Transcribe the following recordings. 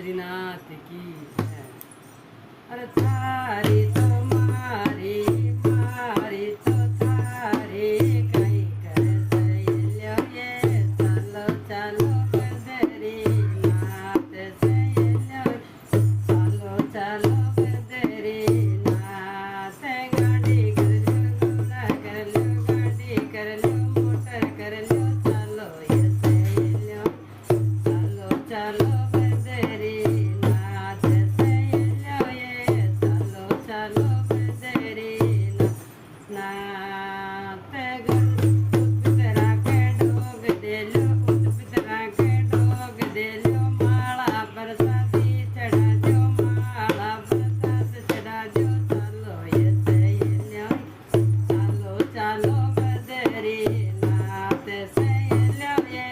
बद्रीनाथ की है। अरे थारी तो मारी मारी तो थारी कहीं कर सहेल्यो ये चालो चालो बद्रीनाथ सहेल्यो चालो चालो बद्रीनाथ गाड़ी कर लो घोड़ा कर लो गाड़ी कर लो मोटर कर लो चालो ये सहेल्यो चालो चालो बद्रीनाथ सहेल्यो ये चालो चालो बद्रीनाथ नाथ उतरा के डोग दे लो उतरा के डोग दे लो माला बरसाती चढ़ा दो माला बरसात चढ़ा दो चालो ये सहेल्यो चालो चालो बद्रीनाथ सहेल्यो ये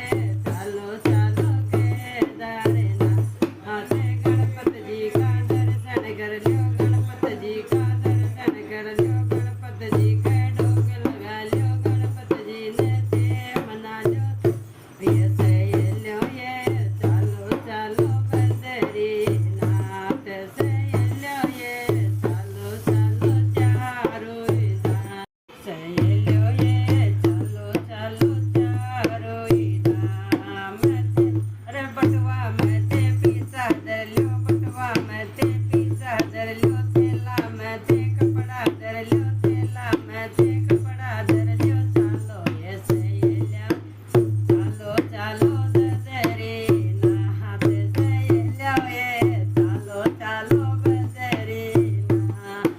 चालो चालो केदारनाथ आते गणपत जी का दर्शन कर लो गणपत जी का दर्शन कर लो गणपत जी के डोग लगा लो गणपत जी ने ते मना लो ये सहेल्यो ये चालो चालो बद्रीनाथ सहेल्यो ये चालो चालो चारो धाम सहेल्यो ये चालो चालो चारो धाम अरे बटवा में ते पीसा धर लो बटवा में ते पीसा धर लो थैला में ते कपड़ा धर लो थैला में ते कपड़ा धर लो चालो ये सहेल्यो चालो चालो बद्रीनाथ सहेल्यो ये चालो चालो बद्रीनाथ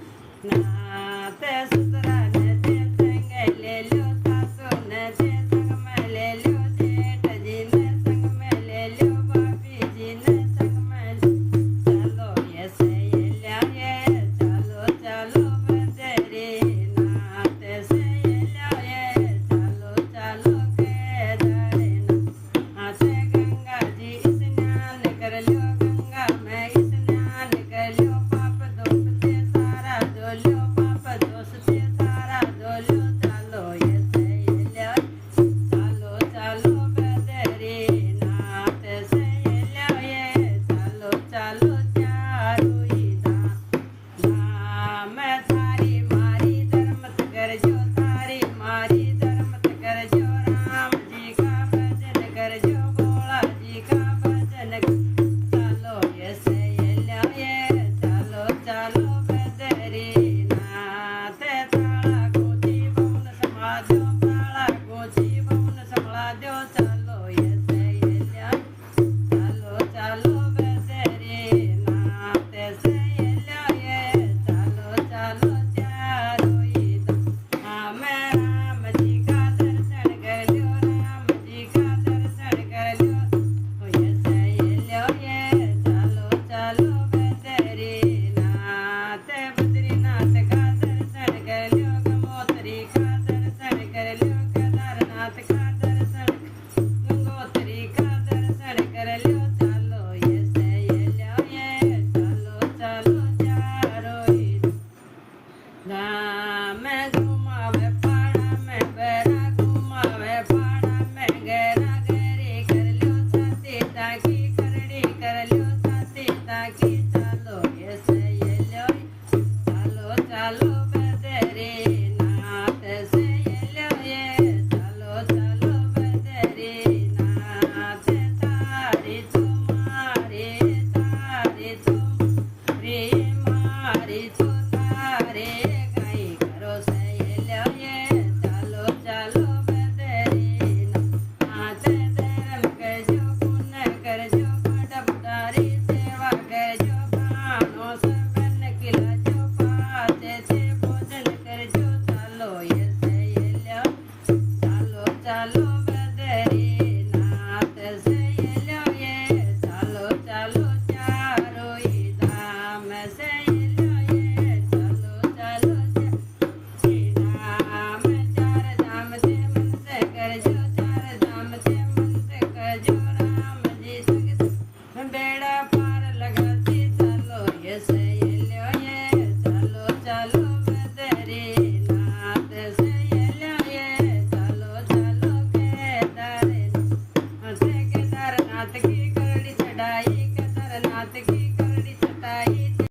नाथ ससुरा ने ते संग ले लो सासू ने ते संग में ले लो जेठ जी ने संग में ले लो भाभी जी ने संग में चालो ये सहेल्यो ये चालो चालो बद्रीनाथ सहेल्यो ये चालो चालो केदारनाथ आते गंगा जी स्नान कर लो गंगा में स्नान कर लो पाप दोष ते सारा धो लो पाप दोष ते सारा धो लो चालो ये सहेल्यो चालो चालो बद्रीनाथ सहेल्यो ये चालो चालो चारो धाम थारी मारी धर्मत कर जो थारी मारी धर्मत कर जो राम जी का भजन कर जो भोला जी का भजन चालो ये सहेल्यो ये चालो चालो बद्रीनाथ ताला गोची बउन संभला दो ताला गोची बउन संभला दो चालो ये सहेल्यो चालो चालो बद्रीनाथ सहेल्यो ये चालो चालो चारो धाम राम जी का दर्शन कर लो राम जी का दर्शन कर लो ये सहेल्यो ये चालो चालो बद्रीनाथ बद्रीनाथ का दर्शन कर लो गंगोत्री का दर्शन कर लो केदारनाथ का दर्शन गंगोत्री का दर्शन कर लो चालो ये सहेल्यो ये चालो चालो चारो धाम घुमावे पाड़ा में बेरा घुमावे पाड़ा में गहरा गहरी कर लो साथी ताकि करड़ी कर लो साथी ताकि चालो ये सहेल्यो चालो चालो बद्रीनाथ सहेल्यो ये चालो चालो बद्रीनाथ तारी तुम्हारी तारी तुम्हारी मारी तो तारे कहीं करो सहेल्यो ये चालो चालो बद्रीनाथ आते धर्म कर जो पुण्य कर जो बड़ा बुढ़ारी सेवा कर जो प्राणों से बन किला जो पाते थे भोजन कर जो चालो ये सहेल्यो चालो चालो बद्रीनाथ सहेल्यो ये चालो चालो चारो धाम सहेल्यो ये चालो चालो धाम चार धाम से मन से कर जो चार धाम से मन से कर जो राम जी संग बेड़ा पार लगाती चालो ये सहेल्यो ये चालो चालो बद्रीनाथ सहेल्यो ये चालो चालो केदारनाथ की करड़ी चढ़ाई नाथ की